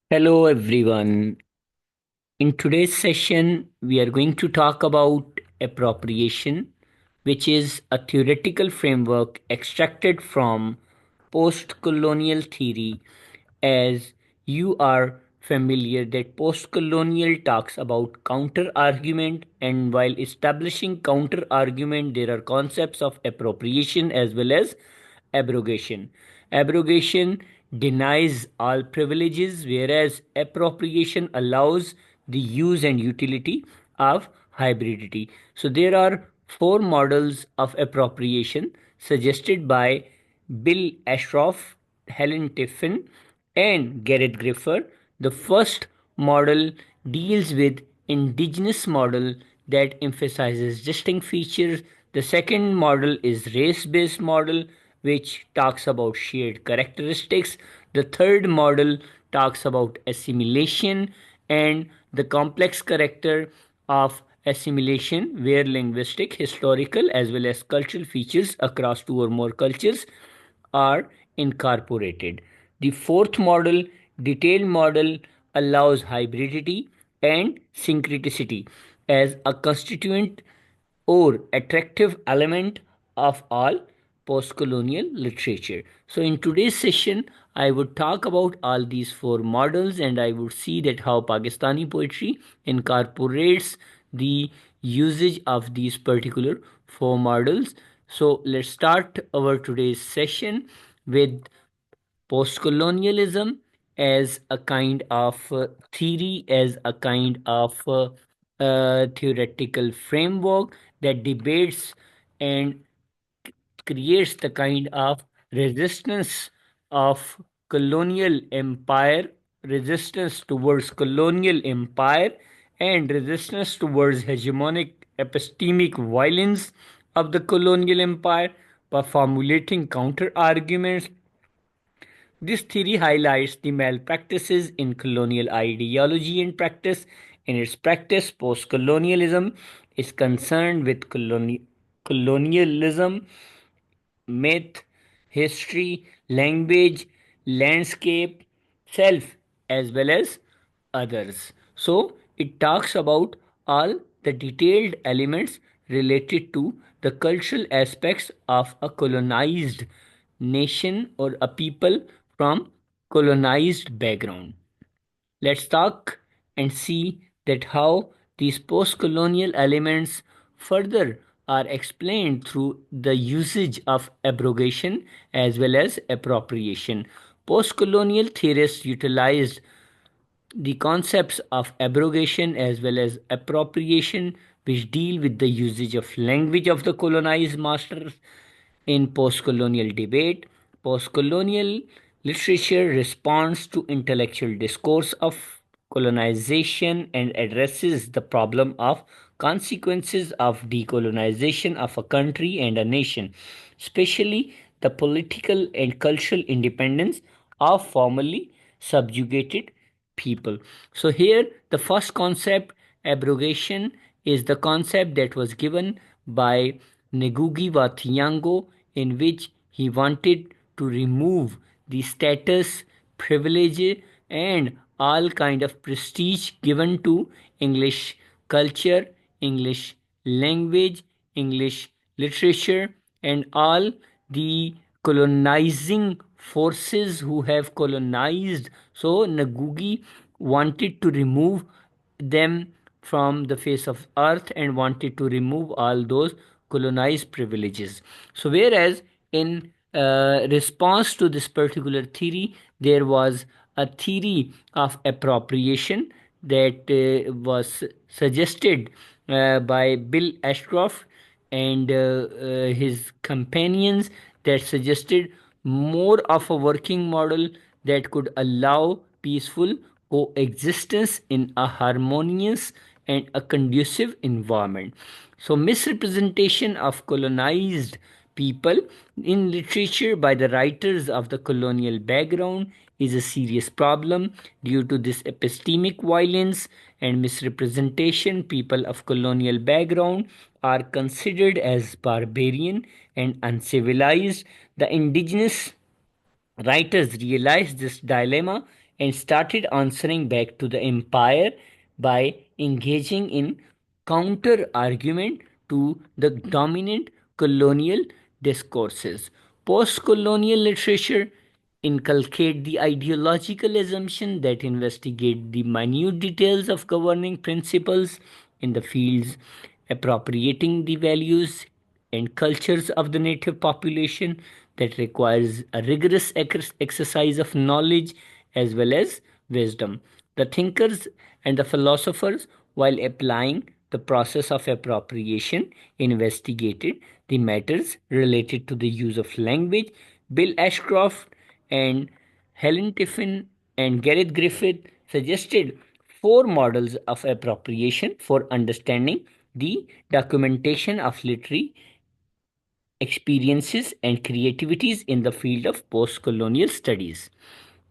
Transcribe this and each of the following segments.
Hello, everyone. In today's session, we are going to talk about appropriation, which is a theoretical framework extracted from post colonial theory. As you are familiar, that post colonial talks about counter argument, and while establishing counter argument, there are concepts of appropriation as well as abrogation. Abrogation denies all privileges, whereas appropriation allows the use and utility of hybridity. So there are four models of appropriation suggested by Bill Ashcroft, Helen Tiffin, and Garrett Griffer. The first model deals with indigenous model that emphasizes distinct features. The second model is race-based model which talks about shared characteristics. The third model talks about assimilation and the complex character of assimilation, where linguistic, historical, as well as cultural features across two or more cultures are incorporated. The fourth model, detailed model, allows hybridity and syncreticity as a constituent or attractive element of all post-colonial literature. So in today's session, I would talk about all these four models and I would see that how Pakistani poetry incorporates the usage of these particular four models. So let's start our today's session with postcolonialism as a kind of theory, as a kind of theoretical framework that debates and creates the kind of resistance of colonial empire, resistance towards colonial empire, and resistance towards hegemonic epistemic violence of the colonial empire by formulating counter arguments. This theory highlights the malpractices in colonial ideology and practice. In its practice, post-colonialism is concerned with colonialism, myth, history, language, landscape, self, as well as others. So, it talks about all the detailed elements related to the cultural aspects of a colonized nation or a people from colonized background. Let's talk and see that how these post-colonial elements further are explained through the usage of abrogation as well as appropriation. Post-colonial theorists utilized the concepts of abrogation as well as appropriation, which deal with the usage of language of the colonized masters in post-colonial debate. Post-colonial literature responds to intellectual discourse of colonization and addresses the problem of consequences of decolonization of a country and a nation, especially the political and cultural independence of formerly subjugated people. So, here the first concept, abrogation, is the concept that was given by Ngugi wa Thiong'o, in which he wanted to remove the status, privilege, and all kind of prestige given to English culture, English language, English literature, and all the colonizing forces who have colonized. So Nagugi wanted to remove them from the face of earth and wanted to remove all those colonized privileges. So whereas in response to this particular theory, there was a theory of appropriation that was suggested by Bill Ashcroft and his companions, that suggested more of a working model that could allow peaceful coexistence in a harmonious and a conducive environment. So, misrepresentation of colonized people in literature by the writers of the colonial background is a serious problem. Due to this epistemic violence and misrepresentation, people of colonial background are considered as barbarian and uncivilized. The indigenous writers realized this dilemma and started answering back to the empire by engaging in counter argument to the dominant colonial discourses. Post colonial literature inculcate the ideological assumption that investigate the minute details of governing principles in the fields, appropriating the values and cultures of the native population that requires a rigorous exercise of knowledge as well as wisdom. The thinkers and the philosophers, while applying the process of appropriation, investigated the matters related to the use of language. Bill Ashcroft and Helen Tiffin and Gareth Griffith suggested four models of appropriation for understanding the documentation of literary experiences and creativities in the field of post colonial studies.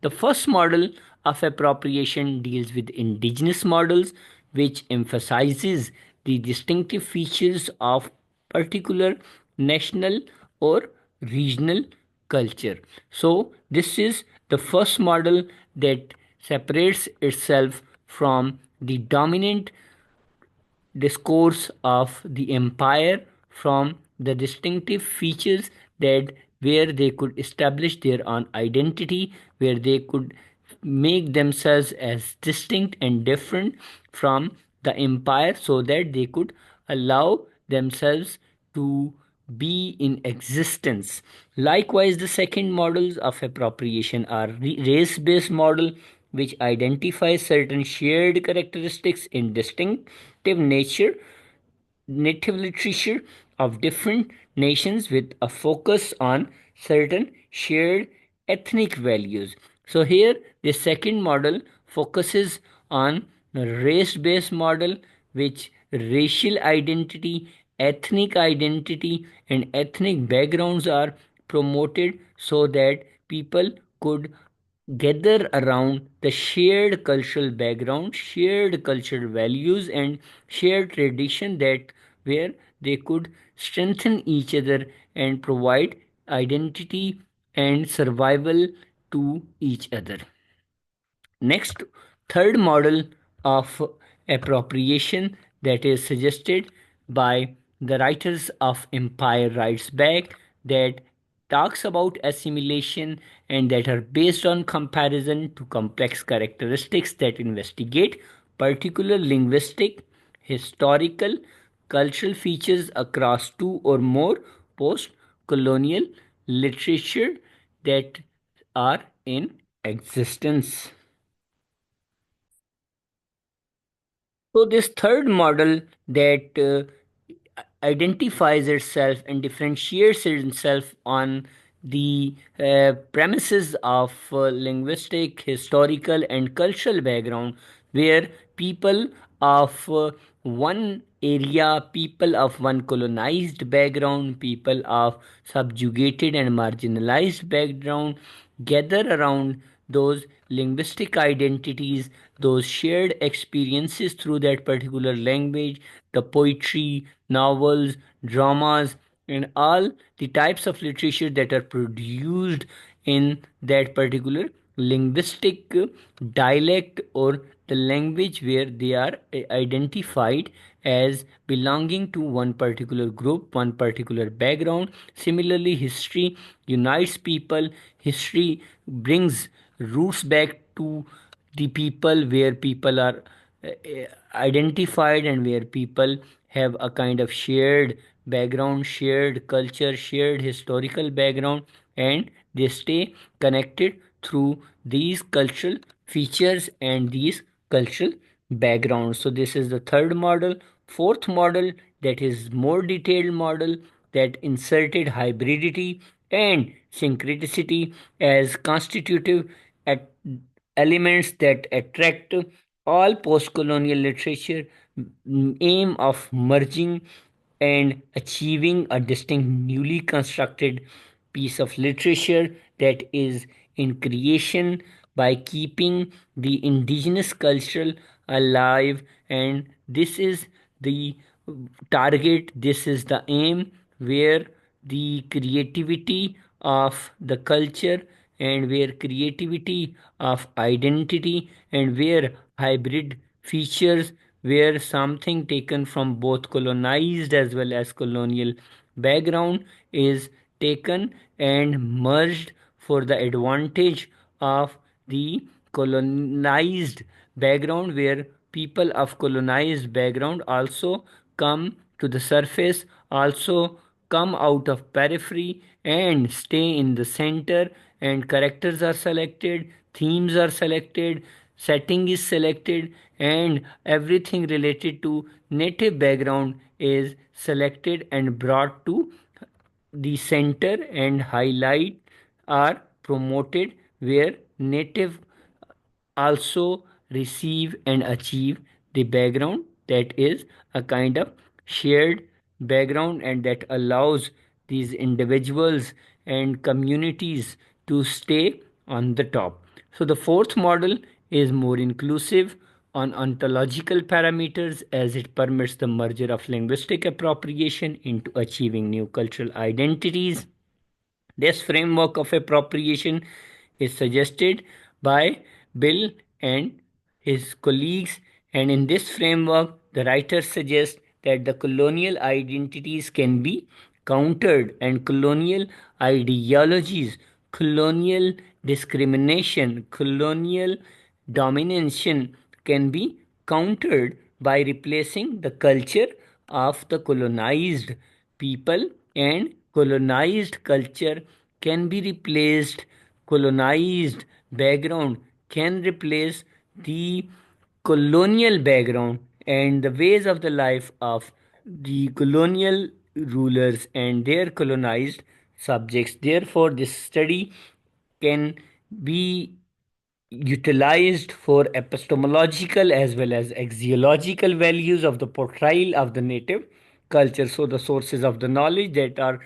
The first model of appropriation deals with indigenous models, which emphasizes the distinctive features of particular national or regional culture. So, this is the first model that separates itself from the dominant discourse of the empire from the distinctive features that where they could establish their own identity, where they could make themselves as distinct and different from the empire so that they could allow themselves to be in existence. Likewise, the second models of appropriation are race-based model, which identifies certain shared characteristics in distinctive native literature of different nations with a focus on certain shared ethnic values. So here the second model focuses on a race-based model, which racial identity, ethnic identity and ethnic backgrounds are promoted so that people could gather around the shared cultural background, shared cultural values, and shared tradition that where they could strengthen each other and provide identity and survival to each other. Next, third model of appropriation that is suggested by the writers of Empire Writes Back that talks about assimilation and that are based on comparison to complex characteristics that investigate particular linguistic, historical, cultural features across two or more post colonial literature that are in existence. So, this third model that identifies itself and differentiates itself on the premises of linguistic, historical, and cultural background, where people of one area, people of one colonized background, people of subjugated and marginalized background gather around those linguistic identities, those shared experiences through that particular language, the poetry, novels, dramas, and all the types of literature that are produced in that particular linguistic dialect or the language where they are identified as belonging to one particular group, one particular background. Similarly, history unites people, history brings roots back to the people where people are uh, identified and where people have a kind of shared background, shared culture, shared historical background, and they stay connected through these cultural features and these cultural backgrounds. So this is the third model. Fourth model, that is more detailed model, that inserted hybridity and syncreticity as constitutive at elements that attract all post-colonial literature, aim of merging and achieving a distinct newly constructed piece of literature that is in creation by keeping the indigenous culture alive. And this is the target, this is the aim, where the creativity of the culture and where creativity of identity, and where hybrid features, where something taken from both colonized as well as colonial background is taken and merged for the advantage of the colonized background, where people of colonized background also come to the surface, also come out of periphery and stay in the center, and characters are selected, themes are selected, setting is selected, and everything related to native background is selected and brought to the center, and highlight are promoted where native also receive and achieve the background that is a kind of shared background, and that allows these individuals and communities to stay on the top. So the fourth model is more inclusive on ontological parameters, as it permits the merger of linguistic appropriation into achieving new cultural identities. This framework of appropriation is suggested by Bill and his colleagues, and in this framework, the writers suggest that the colonial identities can be countered, and colonial ideologies, colonial discrimination, colonial domination can be countered by replacing the culture of the colonized people, and colonized culture can be replaced, colonized background can replace the colonial background and the ways of the life of the colonial rulers and their colonized subjects. Therefore, this study can be utilized for epistemological as well as axiological values of the portrayal of the native culture. So, the sources of the knowledge that are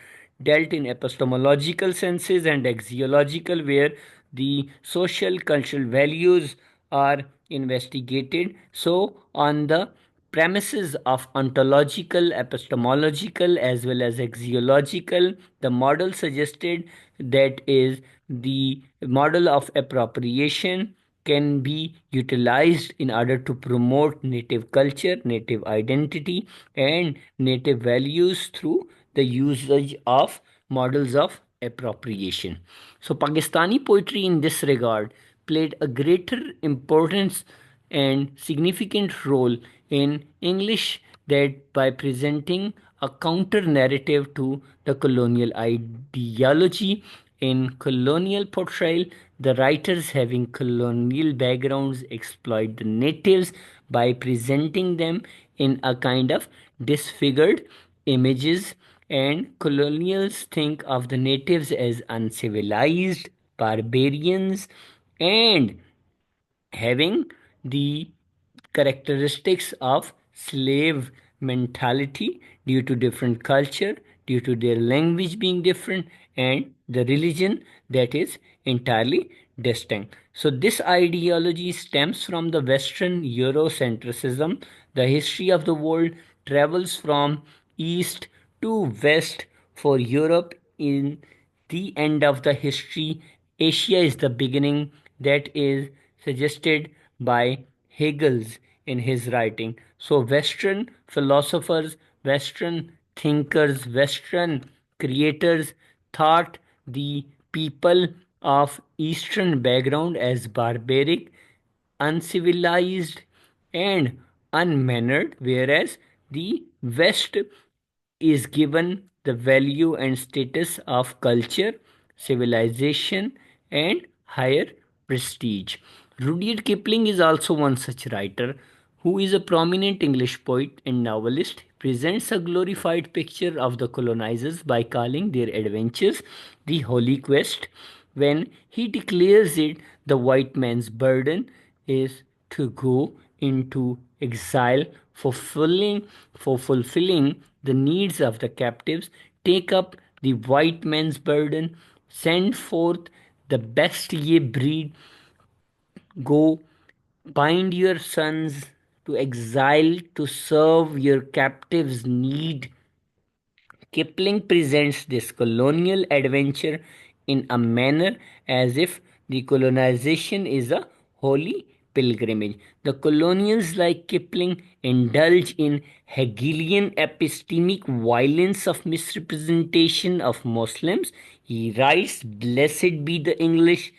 dealt in epistemological senses and axiological, where the social cultural values are investigated. So, on the premises of ontological, epistemological, as well as axiological, the model suggested, that is the model of appropriation, can be utilized in order to promote native culture, native identity, and native values through the usage of models of appropriation. So, Pakistani poetry in this regard played a greater importance and significant role in English, that by presenting a counter narrative to the colonial ideology. In colonial portrayal, the writers having colonial backgrounds exploit the natives by presenting them in a kind of disfigured images, and colonials think of the natives as uncivilized barbarians and having the characteristics of slave mentality due to different culture, due to their language being different, and the religion that is entirely distinct. So this ideology stems from the Western Eurocentrism. The history of the world travels from east to west. For Europe, in the end of the history, Asia is the beginning. That is suggested by Hegel's in his writing. So, Western philosophers, Western thinkers, Western creators thought the people of Eastern background as barbaric, uncivilized, and unmannered, whereas the West is given the value and status of culture, civilization, and higher prestige. Rudyard Kipling is also one such writer, who is a prominent English poet and novelist. Presents a glorified picture of the colonizers by calling their adventures the Holy Quest. When he declares it, the white man's burden is to go into exile for fulfilling the needs of the captives, take up the white man's burden, send forth the best ye breed, go bind your sons to exile to serve your captives' need. Kipling presents this colonial adventure in a manner as if the colonization is a holy pilgrimage. The colonials like Kipling indulge in Hegelian epistemic violence of misrepresentation of Muslims. He writes, "Blessed be the English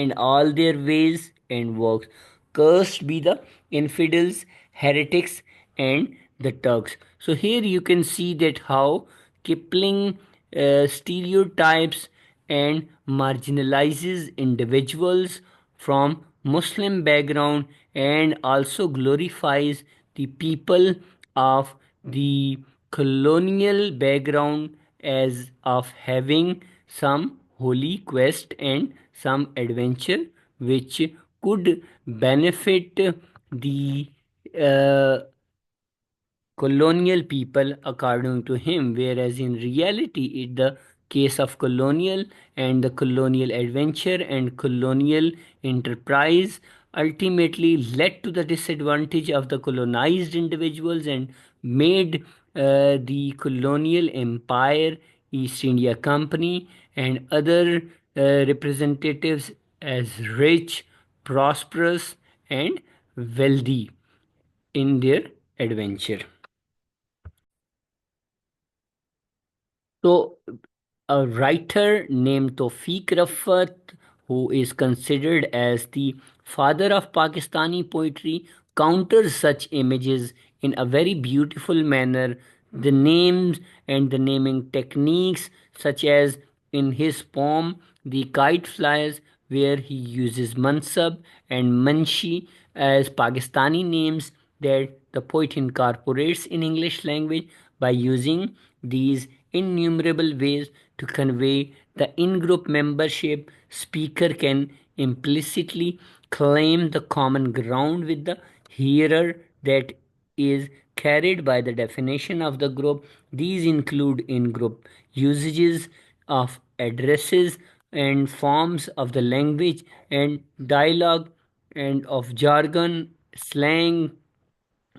and all their ways and works. Cursed be the infidels, heretics, and the Turks." So here you can see that how Kipling stereotypes and marginalizes individuals from Muslim background and also glorifies the people of the colonial background as of having some holy quest and some adventure which could benefit the uh, colonial people according to him, whereas in reality it the case of colonial and the colonial adventure and colonial enterprise ultimately led to the disadvantage of the colonized individuals and made the colonial empire, East India Company, and other representatives as rich, prosperous, and wealthy in their adventure. So, a writer named Tawfiq Raffat, who is considered as the father of Pakistani poetry, counters such images in a very beautiful manner. The names and the naming techniques, such as in his poem The Kite Flies, where he uses Mansab and Manshi as Pakistani names that the poet incorporates in English language by using these innumerable ways to convey the in-group membership. Speaker can implicitly claim the common ground with the hearer that is carried by the definition of the group. These include in-group usages of addresses and forms of the language and dialogue and of jargon, slang,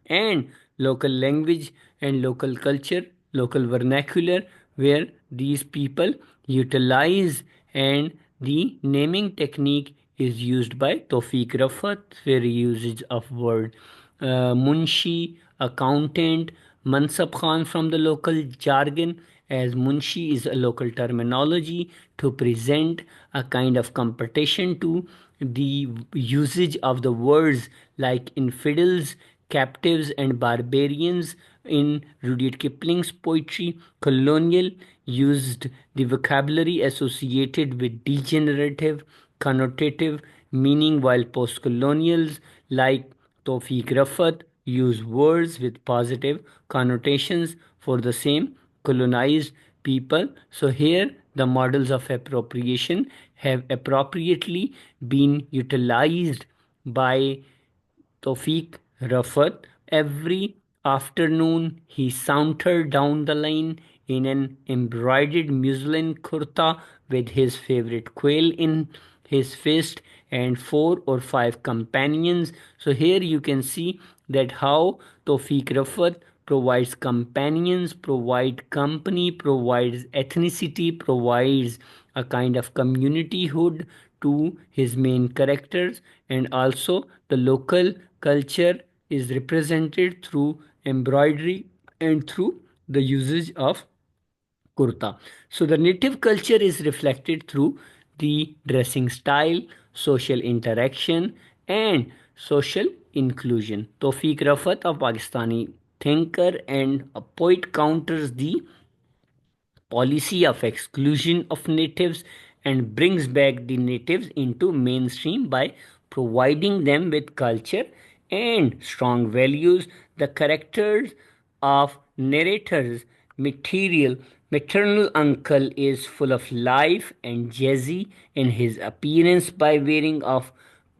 and local language and local culture, local vernacular, where these people utilize, and the naming technique is used by Tawfiq Rafat, where usage of word Munshi, accountant, Mansab Khan from the local jargon, as Munshi is a local terminology to present a kind of competition to the usage of the words like infidels, captives, and barbarians. In Rudyard Kipling's poetry, colonial used the vocabulary associated with degenerative, connotative meaning, while post-colonials like Tawfiq Rafat use words with positive connotations for the same colonized people. So here the models of appropriation have appropriately been utilized by Tawfiq Rafat. Every afternoon he sauntered down the lane in an embroidered muslin kurta with his favorite quail in his fist and 4 or 5 companions. So here you can see that how Tawfiq Rafat provides companions, provide company, provides ethnicity, provides a kind of communityhood to his main characters, and also the local culture is represented through embroidery and through the usage of kurta. So the native culture is reflected through the dressing style, social interaction, and social inclusion. Tawfiq Rafat, a Pakistani thinker and a poet, counters the policy of exclusion of natives and brings back the natives into mainstream by providing them with culture and strong values. The characters of narrators material maternal uncle is full of life and jazzy in his appearance by wearing of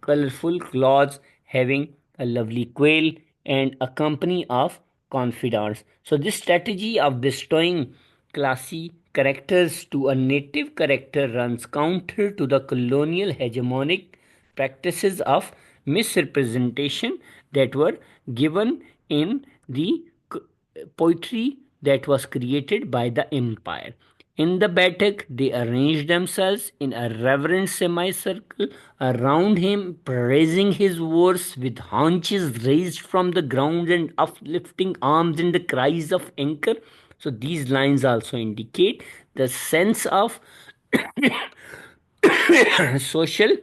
colorful clothes, having a lovely quail and a company of confidants. So this strategy of bestowing classy characters to a native character runs counter to the colonial hegemonic practices of misrepresentation that were given in the poetry that was created by the empire. In the Batak, they arranged themselves in a reverent semicircle around him, praising his words with haunches raised from the ground and uplifting arms in the cries of anchor. So these lines also indicate the sense of social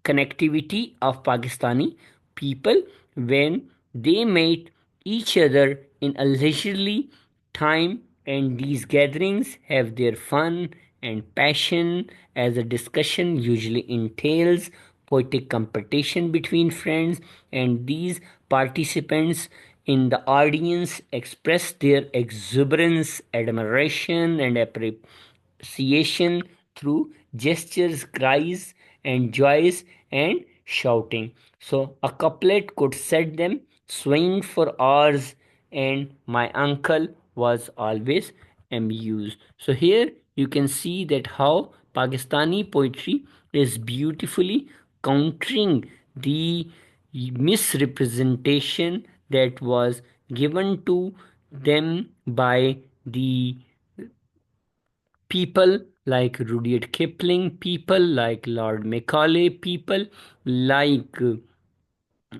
connectivity of Pakistani people when they meet each other in a leisurely time, and these gatherings have their fun and passion as a discussion usually entails poetic competition between friends, and these participants in the audience express their exuberance, admiration, and appreciation through gestures, cries, and joys and shouting. So a couplet could set them swaying for hours, and my uncle was always amused. So here you can see that how Pakistani poetry is beautifully countering the misrepresentation that was given to them by the people like Rudyard Kipling, people like Lord Macaulay, people like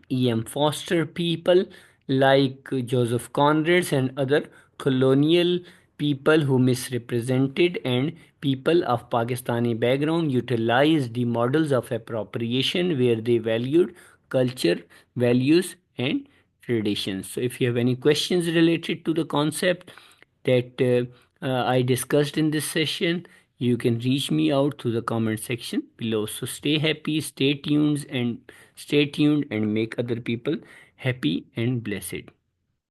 E.M. Foster, people like Joseph Conrad and other colonial people who misrepresented, and people of Pakistani background utilized the models of appropriation where they valued culture, values, and traditions. So if you have any questions related to the concept that I discussed in this session, you can reach me out through the comment section below. So stay happy, stay tuned, and make other people happy and blessed.